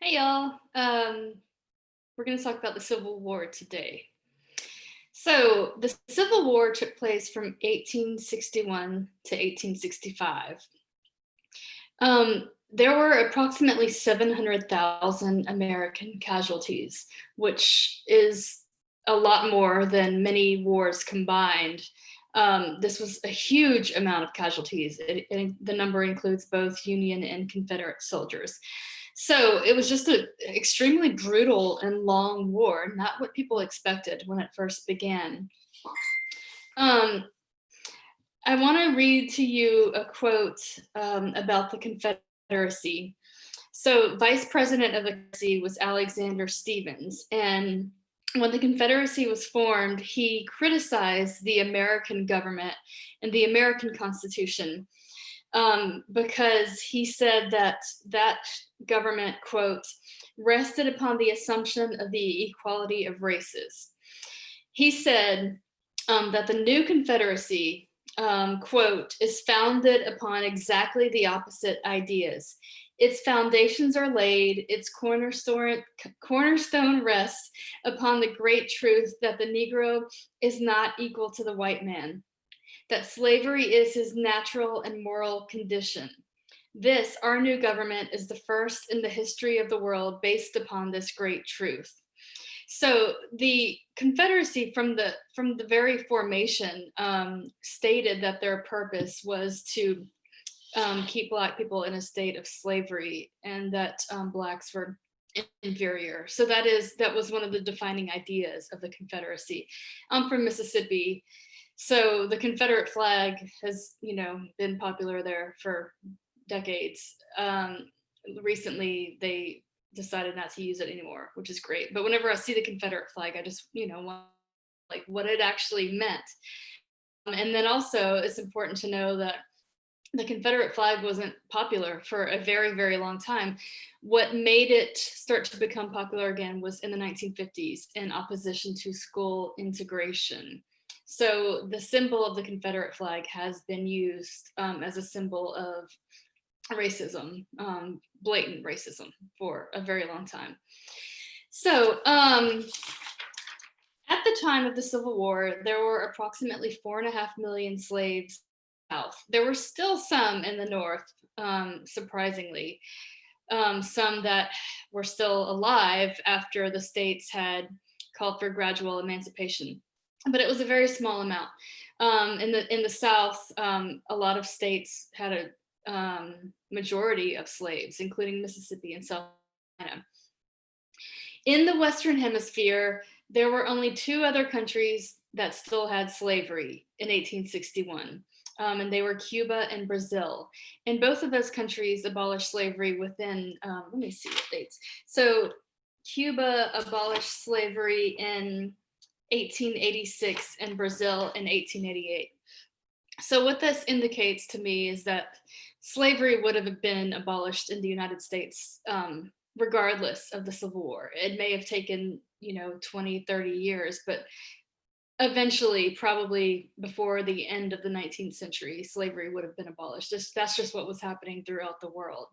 Hey y'all. We're going to talk about the Civil War today. So, the Civil War took place from 1861 to 1865. There were approximately 700,000 American casualties, which is a lot more than many wars combined. This was a huge amount of casualties. The number includes both Union and Confederate soldiers. So it was just an extremely brutal and long war, not what people expected when it first began. Um, I want to read to you a quote about the Confederacy. So, Vice President of the Confederacy was Alexander Stephens. And when the Confederacy was formed, he criticized the American government and the American Constitution because he said that that government, quote, rested upon the assumption of the equality of races. He said that the new Confederacy, quote, is founded upon exactly the opposite ideas. Its foundations are laid, its cornerstone rests upon the great truth that the Negro is not equal to the white man, that slavery is his natural and moral condition. This, our new government, is the first in the history of the world based upon this great truth. So the Confederacy, from the very formation, stated that their purpose was to keep Black people in a state of slavery, and that Blacks were inferior. So that was one of the defining ideas of the Confederacy. I'm from Mississippi, so the Confederate flag has, been popular there for decades. Recently, they decided not to use it anymore, which is great. But whenever I see the Confederate flag, I just, want like what it actually meant. And then also, it's important to know that the Confederate flag wasn't popular for a very, very long time. What made it start to become popular again was in the 1950s in opposition to school integration. So the symbol of the Confederate flag has been used as a symbol of racism, blatant racism, for a very long time. So at the time of the Civil War, there were approximately 4.5 million slaves in the South. There were still some in the North, surprisingly, some that were still alive after the states had called for gradual emancipation, but it was a very small amount. In the South, a lot of states had a majority of slaves, including Mississippi and South Carolina. In the Western Hemisphere, there were only two other countries that still had slavery in 1861, and they were Cuba and Brazil. And both of those countries abolished slavery within, let me see what dates. So Cuba abolished slavery in 1886 and Brazil in 1888. So what this indicates to me is that slavery would have been abolished in the United States regardless of the Civil War. It may have taken, 20, 30 years, but eventually, probably before the end of the 19th century, slavery would have been abolished. That's just what was happening throughout the world.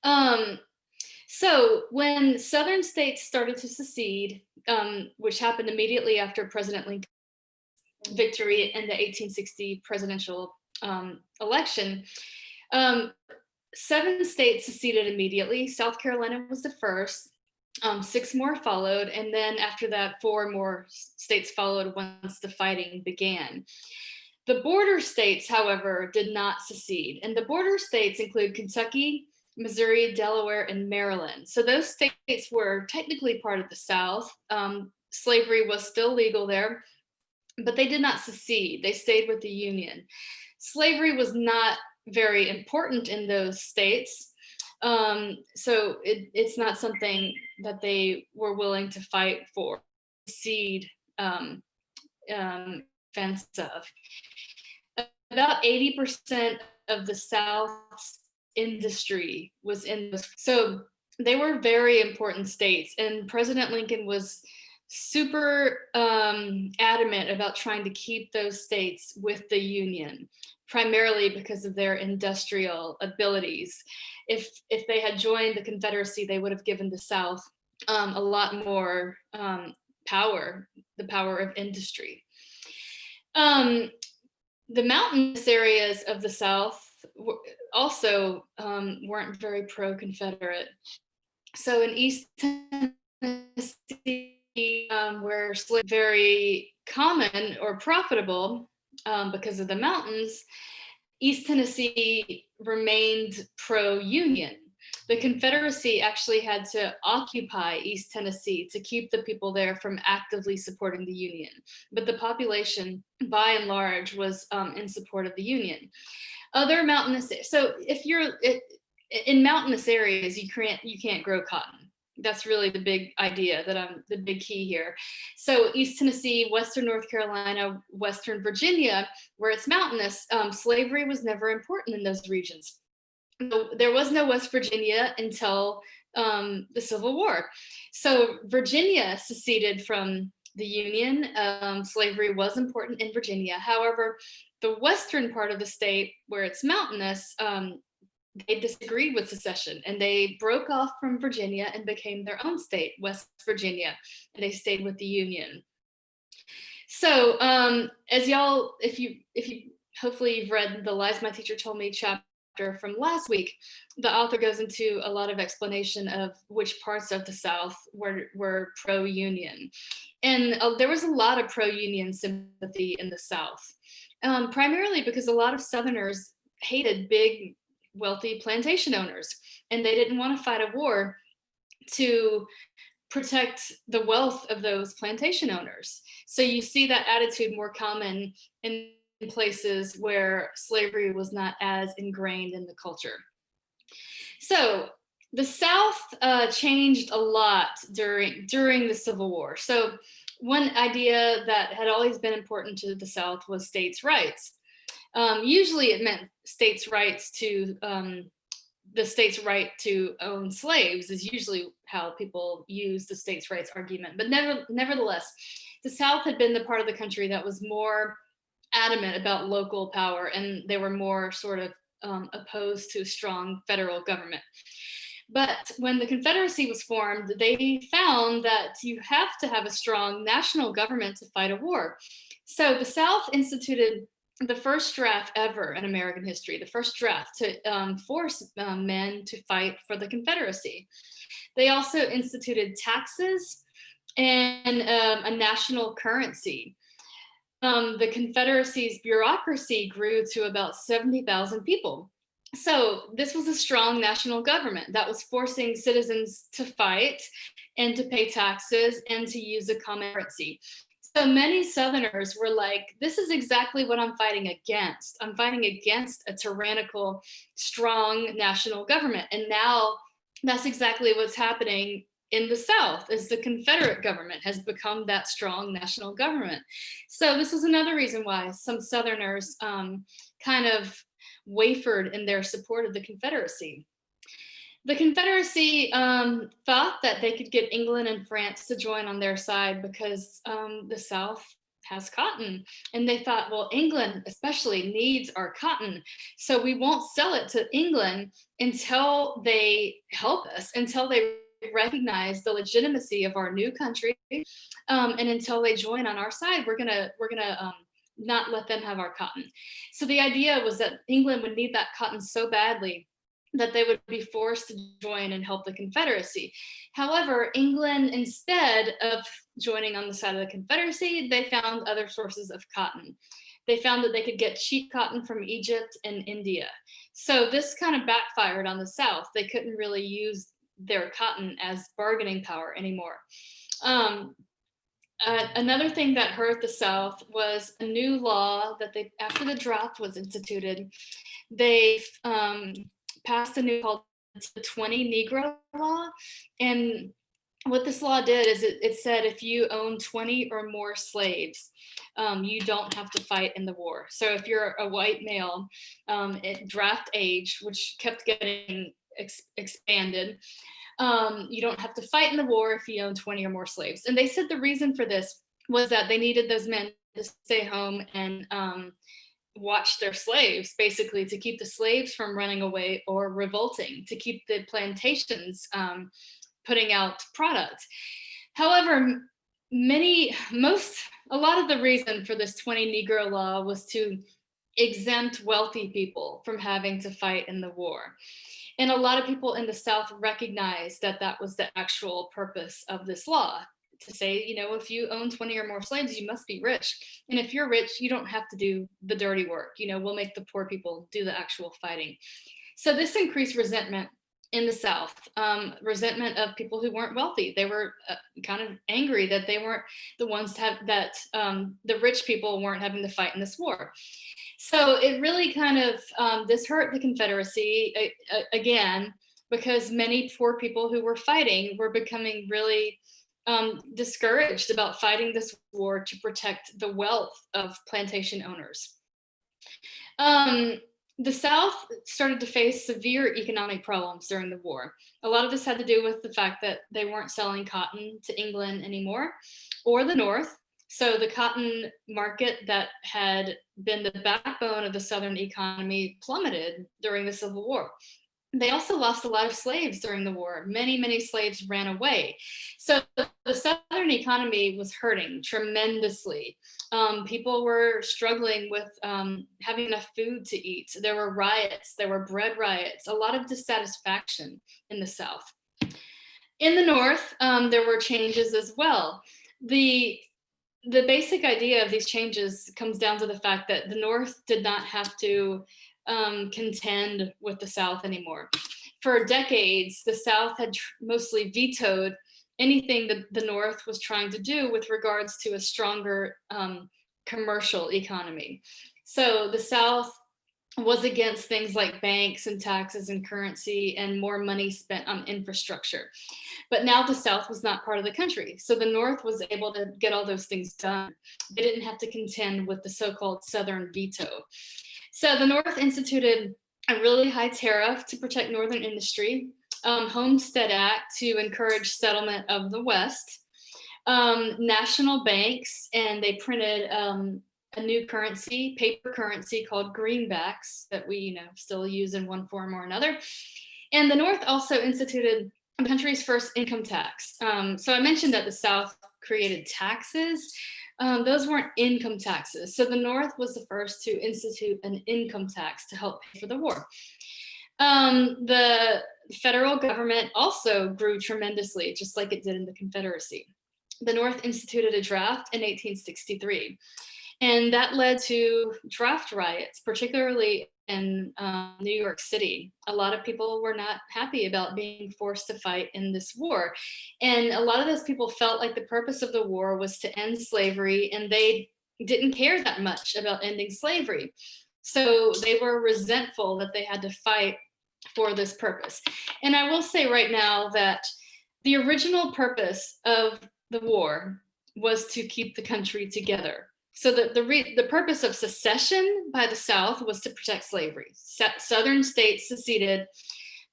Um, so when Southern states started to secede, which happened immediately after President Lincoln's victory in the 1860 presidential election, um, 7 states seceded immediately. South Carolina was the first. 6 more followed, and then after that, 4 more states followed once the fighting began. The border states, however, did not secede, and the border states include Kentucky, Missouri, Delaware, and Maryland. So those states were technically part of the South. Slavery was still legal there, but they did not secede. They stayed with the Union. Slavery was not very important in those states. So it's not something that they were willing to fight for, secede defense of. About 80% of the South's industry was in those. So they were very important states, and President Lincoln was super adamant about trying to keep those states with the Union, primarily because of their industrial abilities. If they had joined the Confederacy, they would have given the South a lot more power, the power of industry. Um, the mountainous areas of the South also weren't very pro-Confederate. So in East Tennessee, where slavery was very common or profitable because of the mountains, East Tennessee remained pro-Union. The Confederacy actually had to occupy East Tennessee to keep the people there from actively supporting the Union. But the population, by and large, was in support of the Union. Other mountainous, so if you're in mountainous areas, you can't grow cotton. That's really the big idea the big key here. So East Tennessee, Western North Carolina, Western Virginia, where it's mountainous, slavery was never important in those regions. There was no West Virginia until the Civil War. So Virginia seceded from the Union. Slavery was important in Virginia. However, the western part of the state, where it's mountainous, they disagreed with secession and they broke off from Virginia and became their own state, West Virginia, and they stayed with the Union. So as y'all, if you hopefully you've read the Lies My Teacher Told Me chapter from last week, the author goes into a lot of explanation of which parts of the South were pro-Union. And there was a lot of pro-Union sympathy in the South, primarily because a lot of Southerners hated big, wealthy plantation owners, and they didn't want to fight a war to protect the wealth of those plantation owners. So you see that attitude more common in places where slavery was not as ingrained in the culture. So the South changed a lot during the Civil War. So one idea that had always been important to the South was states' rights. Usually it meant states' rights to the state's right to own slaves is usually how people use the states' rights argument. But nevertheless, the South had been the part of the country that was more adamant about local power, and they were more sort of opposed to a strong federal government. But when the Confederacy was formed, they found that you have to have a strong national government to fight a war. So the South instituted the first draft ever in American history, the first draft to force men to fight for the Confederacy. They also instituted taxes and a national currency. The Confederacy's bureaucracy grew to about 70,000 people. So this was a strong national government that was forcing citizens to fight and to pay taxes and to use a common currency. So many Southerners were like, this is exactly what I'm fighting against. I'm fighting against a tyrannical, strong national government. And now that's exactly what's happening in the South, is the Confederate government has become that strong national government. So this was another reason why some Southerners kind of wavered in their support of the Confederacy. The Confederacy thought that they could get England and France to join on their side because the South has cotton. And they thought, well, England especially needs our cotton. So we won't sell it to England until they help us, until they recognize the legitimacy of our new country, and until they join on our side, we're gonna not let them have our cotton. So the idea was that England would need that cotton so badly that they would be forced to join and help the Confederacy. However, England, instead of joining on the side of the Confederacy, they found other sources of cotton. They found that they could get cheap cotton from Egypt and India. So this kind of backfired on the South. They couldn't really use their cotton as bargaining power anymore. Another thing that hurt the South was a new law that they, after the draft was instituted, they passed a new called the 20 Negro Law. And what this law did is it said if you own 20 or more slaves, you don't have to fight in the war. So if you're a white male at draft age, which kept getting expanded, You don't have to fight in the war if you own 20 or more slaves. And they said the reason for this was that they needed those men to stay home and watch their slaves, basically to keep the slaves from running away or revolting, to keep the plantations putting out product. However, a lot of the reason for this 20 Negro law was to exempt wealthy people from having to fight in the war. And a lot of people in the South recognized that that was the actual purpose of this law, to say, if you own 20 or more slaves, you must be rich. And if you're rich, you don't have to do the dirty work. We'll make the poor people do the actual fighting. So this increased resentment in the South, resentment of people who weren't wealthy. They were kind of angry that they weren't the ones that the rich people weren't having to fight in this war. So it really kind of, this hurt the Confederacy again, because many poor people who were fighting were becoming really discouraged about fighting this war to protect the wealth of plantation owners. The South started to face severe economic problems during the war. A lot of this had to do with the fact that they weren't selling cotton to England anymore, or the North. So the cotton market that had been the backbone of the Southern economy plummeted during the Civil War. They also lost a lot of slaves during the war. Many, many slaves ran away. So the Southern economy was hurting tremendously. People were struggling with having enough food to eat. There were riots, there were bread riots, a lot of dissatisfaction in the South. In the North, there were changes as well. The basic idea of these changes comes down to the fact that the North did not have to contend with the South anymore. For decades, the South had mostly vetoed anything that the North was trying to do with regards to a stronger commercial economy. So the South was against things like banks and taxes and currency and more money spent on infrastructure. But now the South was not part of the country. So the North was able to get all those things done. They didn't have to contend with the so-called Southern veto. So the North instituted a really high tariff to protect Northern industry, Homestead Act to encourage settlement of the West, national banks, and they printed a new currency, paper currency called greenbacks that we still use in one form or another. And the North also instituted the country's first income tax. So I mentioned that the South created taxes. Those weren't income taxes. So the North was the first to institute an income tax to help pay for the war. The federal government also grew tremendously, just like it did in the Confederacy. The North instituted a draft in 1863, and that led to draft riots, particularly in New York City. A lot of people were not happy about being forced to fight in this war. And a lot of those people felt like the purpose of the war was to end slavery, and they didn't care that much about ending slavery. So they were resentful that they had to fight for this purpose. And I will say right now that the original purpose of the war was to keep the country together. So the purpose of secession by the South was to protect slavery. Southern states seceded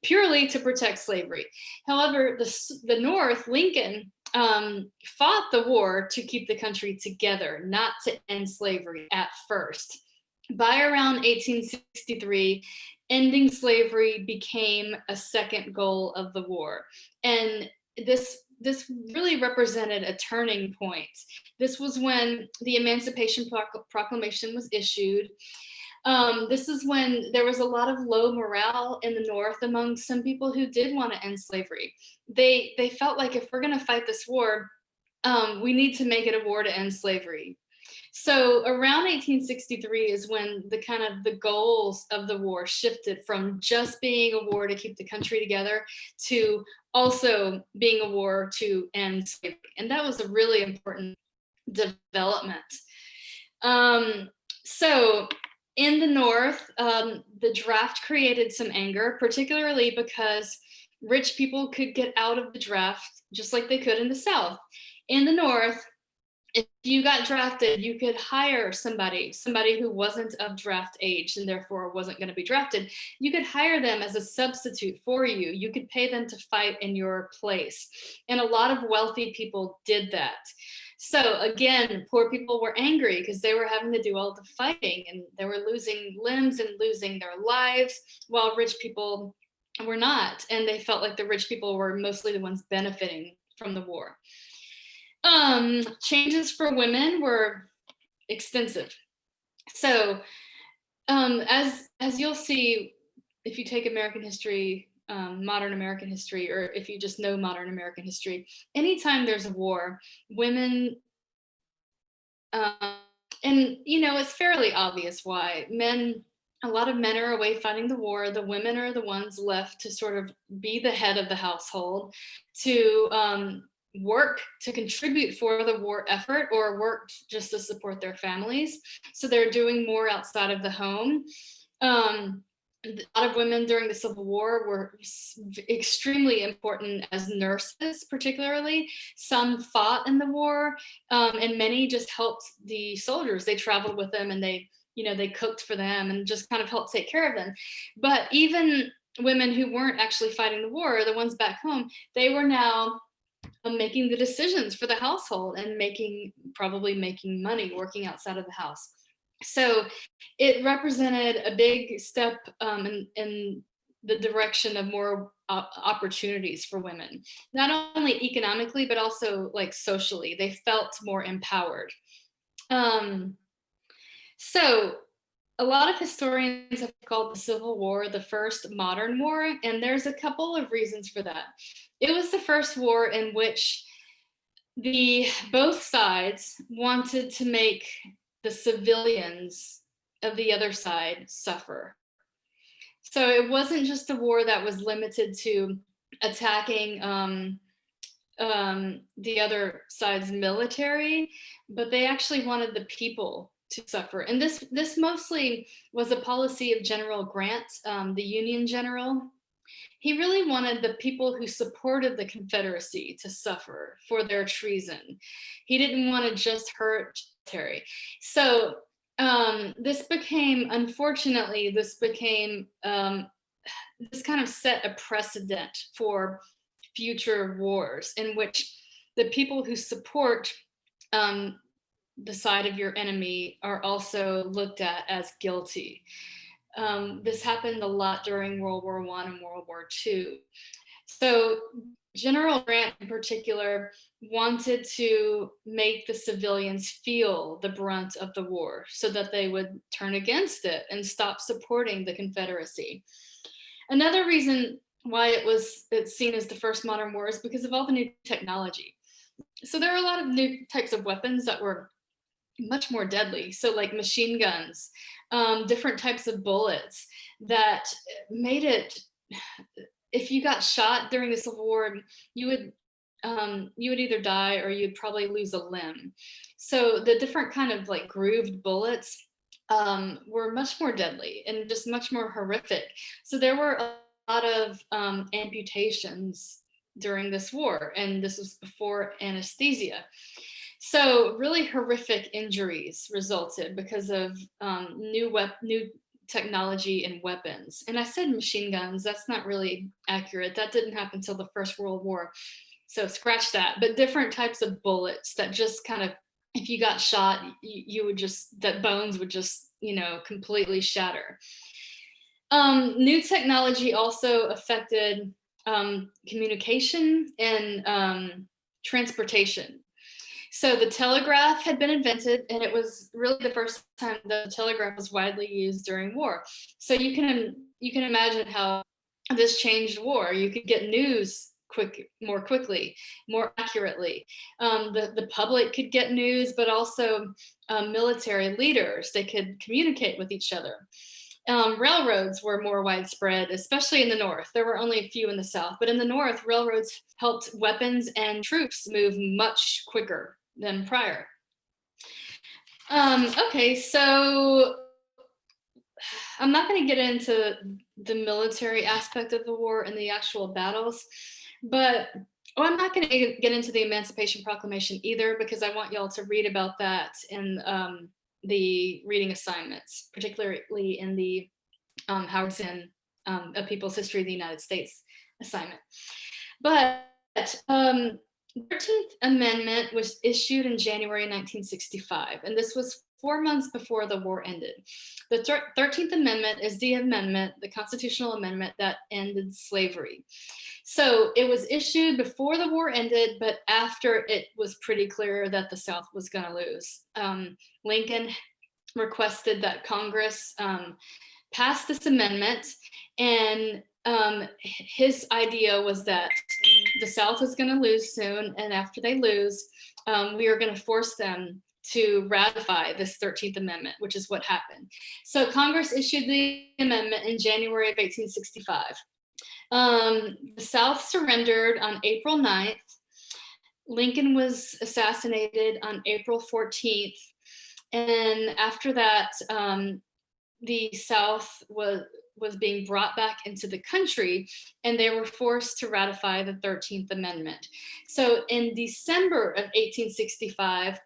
purely to protect slavery. However, the North, Lincoln, fought the war to keep the country together, not to end slavery at first. By around 1863, ending slavery became a second goal of the war. And this really represented a turning point. This was when the Emancipation Proclamation was issued. This is when there was a lot of low morale in the North among some people who did want to end slavery. They felt like if we're going to fight this war, we need to make it a war to end slavery. So around 1863 is when the goals of the war shifted from just being a war to keep the country together to also being a war to end slavery. And that was a really important development. So in the North, the draft created some anger, particularly because rich people could get out of the draft just like they could in the South. In the North, if you got drafted, you could hire somebody who wasn't of draft age and therefore wasn't going to be drafted. You could hire them as a substitute for you. You could pay them to fight in your place. And a lot of wealthy people did that. So again, poor people were angry because they were having to do all the fighting and they were losing limbs and losing their lives, while rich people were not. And they felt like the rich people were mostly the ones benefiting from the war. Changes for women were extensive. So, as you'll see, if you take American history, modern American history, or if you just know modern American history, anytime there's a war, women, um, and it's fairly obvious why a lot of men are away fighting the war. The women are the ones left to sort of be the head of the household, to work to contribute for the war effort or work just to support their families. So they're doing more outside of the home. A lot of women during the Civil War were extremely important as nurses, particularly. Some fought in the war, and many just helped the soldiers. They traveled with them and they cooked for them and just kind of helped take care of them. But even women who weren't actually fighting the war, the ones back home, they were now making the decisions for the household and probably making money working outside of the house. So it represented a big step in the direction of more opportunities for women, not only economically, but also like socially. They felt more empowered. So a lot of historians have called the Civil War the first modern war, and there's a couple of reasons for that. It was the first war in which both sides wanted to make the civilians of the other side suffer. So it wasn't just a war that was limited to attacking the other side's military, but they actually wanted the people to suffer. And this mostly was a policy of General Grant, the Union general. He really wanted the people who supported the Confederacy to suffer for their treason. He didn't want to just hurt military. So unfortunately, this kind of set a precedent for future wars in which the people who support the side of your enemy are also looked at as guilty. This happened a lot during World War I and World War II. So General Grant in particular wanted to make the civilians feel the brunt of the war so that they would turn against it and stop supporting the Confederacy. Another reason why it's seen as the first modern war is because of all the new technology. So there are a lot of new types of weapons that were much more deadly. So like machine guns, different types of bullets that made it, if you got shot during the Civil War, you would either die or you'd probably lose a limb. So the different kind of like grooved bullets were much more deadly and just much more horrific. So there were a lot of amputations during this war, and this was before anesthesia. So really horrific injuries resulted because of new technology and weapons. And I said machine guns, that's not really accurate. That didn't happen until the First World War. So scratch that. But different types of bullets that just kind of, if you got shot, that bones would just, completely shatter. New technology also affected communication and transportation. So the telegraph had been invented, and it was really the first time the telegraph was widely used during war. So you can imagine how this changed war. You could get news more quickly, more accurately. The public could get news, but also military leaders, they could communicate with each other. Railroads were more widespread, especially in the North. There were only a few in the South, but in the North, railroads helped weapons and troops move much quicker than prior. Okay, so I'm not going to get into the military aspect of the war and the actual battles. But I'm not going to get into the Emancipation Proclamation either, because I want y'all to read about that in the reading assignments, particularly in the Howard Zinn, A People's History of the United States assignment. But 13th Amendment was issued in January 1965, and this was 4 months before the war ended. The 13th Amendment is the amendment, the constitutional amendment that ended slavery. So it was issued before the war ended, but after it was pretty clear that the South was going to lose. Lincoln requested that Congress pass this amendment, and his idea was that the South is going to lose soon, and after they lose, we are going to force them to ratify this 13th Amendment, which is what happened. So Congress issued the amendment in January of 1865. The South surrendered on April 9th. Lincoln was assassinated on April 14th. And after that, the South was being brought back into the country, and they were forced to ratify the 13th Amendment. So in December of 1865,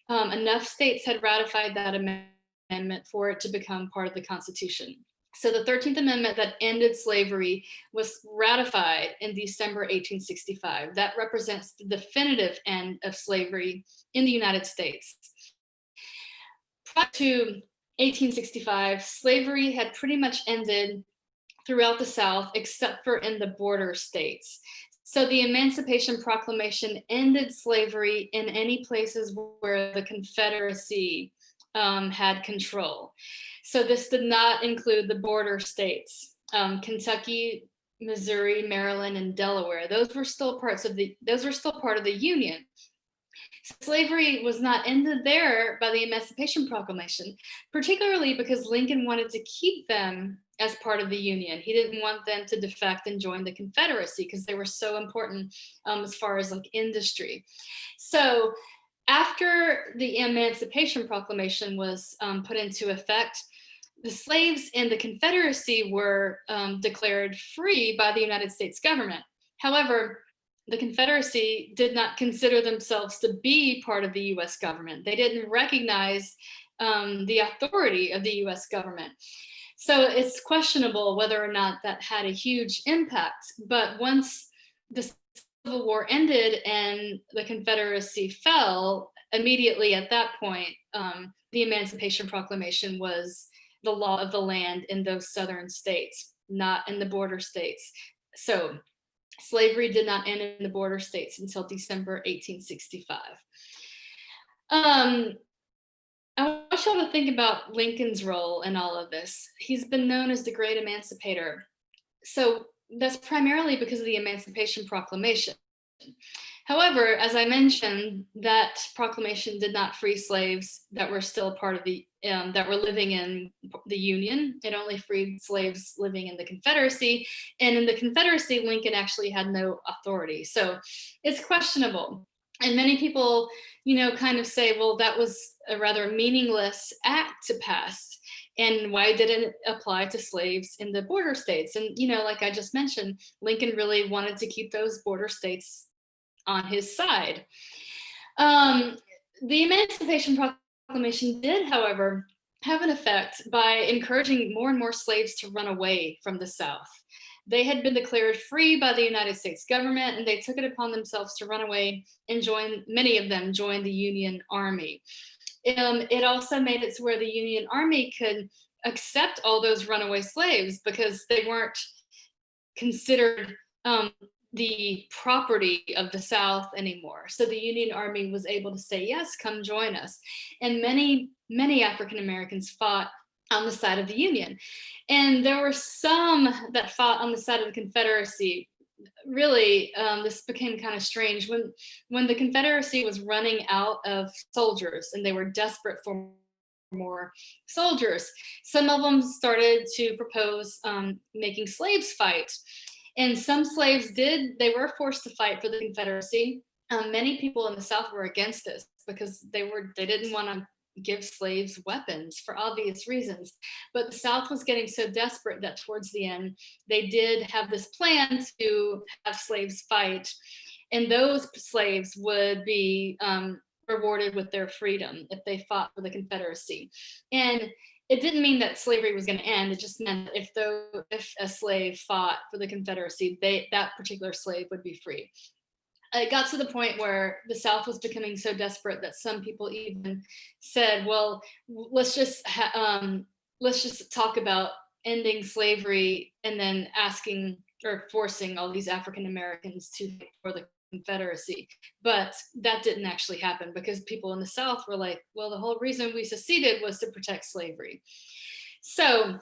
enough states had ratified that amendment for it to become part of the Constitution. So the 13th Amendment that ended slavery was ratified in December 1865. That represents the definitive end of slavery in the United States. Prior to 1865, slavery had pretty much ended throughout the South, except for in the border states. So the Emancipation Proclamation ended slavery in any places where the Confederacy had control. So this did not include the border states, Kentucky, Missouri, Maryland, and Delaware. Those were still part of the Union. Slavery was not ended there by the Emancipation Proclamation, particularly because Lincoln wanted to keep them as part of the Union. He didn't want them to defect and join the Confederacy because they were so important as far as like industry. So after the Emancipation Proclamation was put into effect, the slaves in the Confederacy were declared free by the United States government. However, the Confederacy did not consider themselves to be part of the US government. They didn't recognize the authority of the US government. So it's questionable whether or not that had a huge impact. But once the Civil War ended and the Confederacy fell, immediately at that point, the Emancipation Proclamation was the law of the land in those southern states, not in the border states. So slavery did not end in the border states until December 1865. I want y'all to think about Lincoln's role in all of this. He's been known as the great emancipator. So that's primarily because of the Emancipation Proclamation. However, as I mentioned, that proclamation did not free slaves that were still part of the, that were living in the Union. It only freed slaves living in the Confederacy. And in the Confederacy, Lincoln actually had no authority. So it's questionable. And many people, kind of say, well, that was a rather meaningless act to pass. And why didn't it apply to slaves in the border states? And, like I just mentioned, Lincoln really wanted to keep those border states on his side. The Emancipation Proclamation did, however, have an effect by encouraging more and more slaves to run away from the South. They had been declared free by the United States government, and they took it upon themselves to run away and many of them joined the Union Army. It also made it to where the Union Army could accept all those runaway slaves because they weren't considered the property of the South anymore. So the Union Army was able to say, yes, come join us. And many, many African Americans fought on the side of the Union. And there were some that fought on the side of the Confederacy. Really, this became kind of strange. When the Confederacy was running out of soldiers and they were desperate for more soldiers, some of them started to propose making slaves fight. And some slaves they were forced to fight for the Confederacy. Many people in the South were against this because they didn't want to give slaves weapons for obvious reasons. But the South was getting so desperate that towards the end, they did have this plan to have slaves fight, and those slaves would be rewarded with their freedom if they fought for the Confederacy. And it didn't mean that slavery was going to end. It just meant if a slave fought for the Confederacy, that particular slave would be free. It got to the point where the South was becoming so desperate that some people even said, "Well, let's just talk about ending slavery and then asking or forcing all these African Americans to fight for the Confederacy." But that didn't actually happen because people in the South were like, "Well, the whole reason we seceded was to protect slavery." So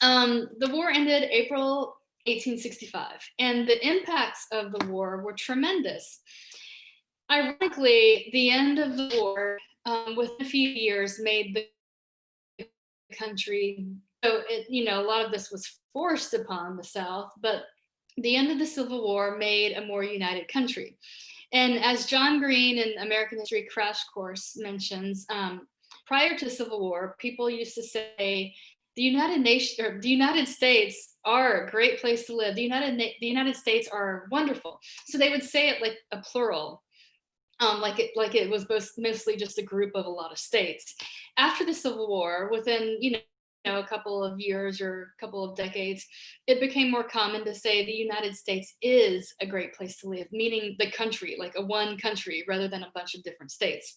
the war ended April 1865, and the impacts of the war were tremendous. Ironically, the end of the war, within a few years, made the country, so a lot of this was forced upon the South, but the end of the Civil War made a more united country. And as John Green in American History Crash Course mentions, prior to the Civil War, people used to say the United States are a great place to live. The United States are wonderful. So they would say it like a plural, like it was mostly just a group of a lot of states. After the Civil War, within a couple of years or a couple of decades, it became more common to say the United States is a great place to live, meaning the country, like a one country rather than a bunch of different states.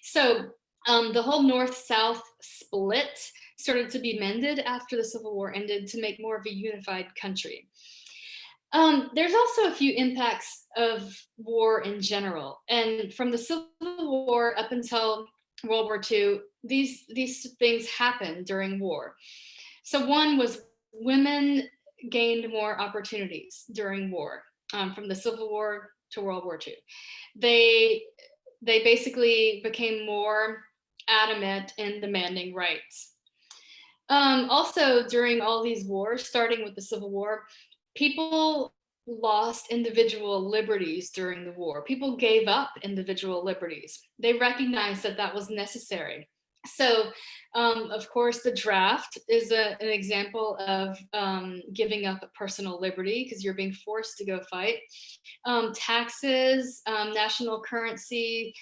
So the whole North-South split started to be mended after the Civil War ended to make more of a unified country. There's also a few impacts of war in general, and from the Civil War up until World War II, these things happened during war. So one was women gained more opportunities during war, from the Civil War to World War II. They they basically became more adamant in demanding rights. Also, during all these wars, starting with the Civil War, people lost individual liberties during the war. People gave up individual liberties. They recognized that that was necessary. So, of course, the draft is an example of giving up a personal liberty because you're being forced to go fight. Taxes, national currency,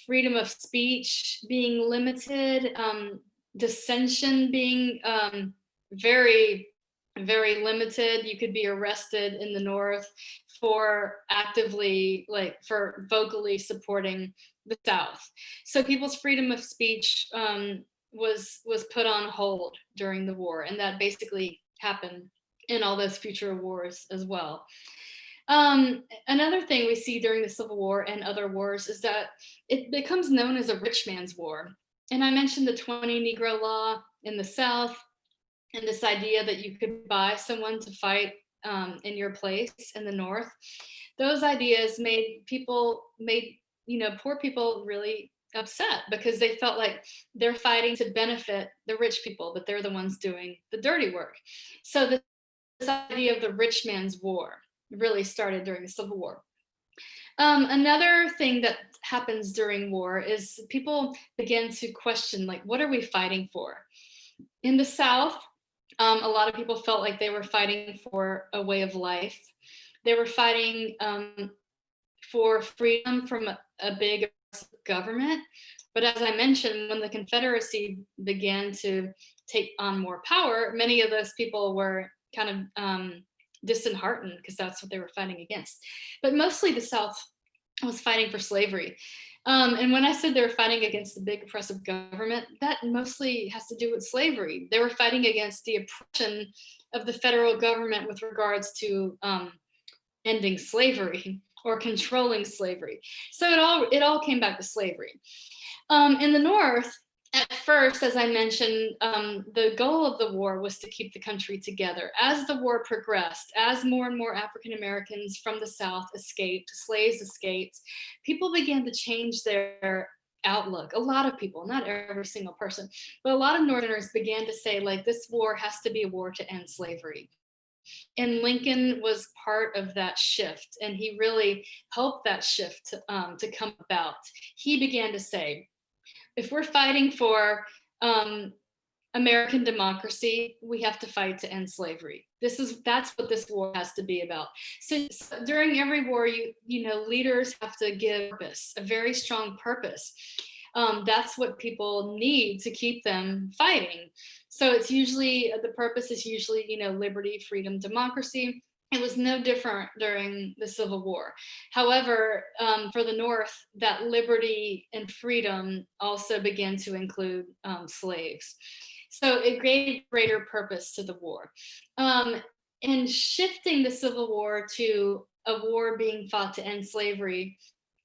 freedom of speech being limited, dissension being very, very limited. You could be arrested in the North for for vocally supporting the South. So people's freedom of speech was put on hold during the war, and that basically happened in all those future wars as well. Another thing we see during the Civil War and other wars is that it becomes known as a rich man's war. And I mentioned the 20 Negro law in the South and this idea that you could buy someone to fight in your place in the North. Those ideas made poor people really upset because they felt like they're fighting to benefit the rich people, but they're the ones doing the dirty work. So this idea of the rich man's war really started during the Civil War. Another thing that happens during war is people begin to question, like, what are we fighting for? In the South, a lot of people felt like they were fighting for a way of life. They were fighting for freedom from a big government. But as I mentioned, when the Confederacy began to take on more power, many of those people were kind of disheartened because that's what they were fighting against. But mostly the South was fighting for slavery. And when I said they were fighting against the big oppressive government, that mostly has to do with slavery. They were fighting against the oppression of the federal government with regards to ending slavery or controlling slavery. So it all came back to slavery. In the North, at first, as I mentioned, the goal of the war was to keep the country together. As the war progressed, as more and more African Americans from the South escaped, slaves escaped, people began to change their outlook. A lot of people, not every single person, but a lot of Northerners began to say, like, this war has to be a war to end slavery. And Lincoln was part of that shift, and he really helped that shift to come about. He began to say, if we're fighting for um, American democracy, we have to fight to end slavery. That's what this war has to be about. So during every war, leaders have to give purpose, a very strong purpose. That's what people need to keep them fighting. So it's usually the purpose is usually liberty, freedom, democracy. It was no different during the Civil War. However, for the North, that liberty and freedom also began to include slaves. So it gave greater purpose to the war. Um, and shifting the Civil War to a war being fought to end slavery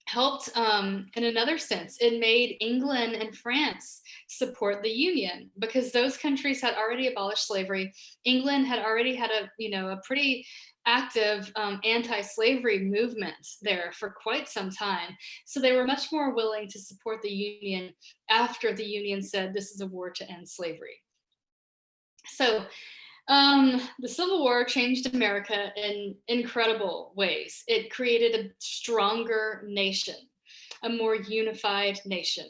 helped in another sense. It made England and France support the Union because those countries had already abolished slavery. England had already had a pretty active anti-slavery movement there for quite some time. So they were much more willing to support the Union after the Union said this is a war to end slavery. So the Civil War changed America in incredible ways. It created a stronger nation, a more unified nation.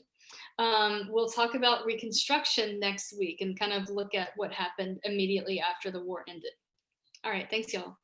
We'll talk about Reconstruction next week and kind of look at what happened immediately after the war ended. All right, thanks, y'all.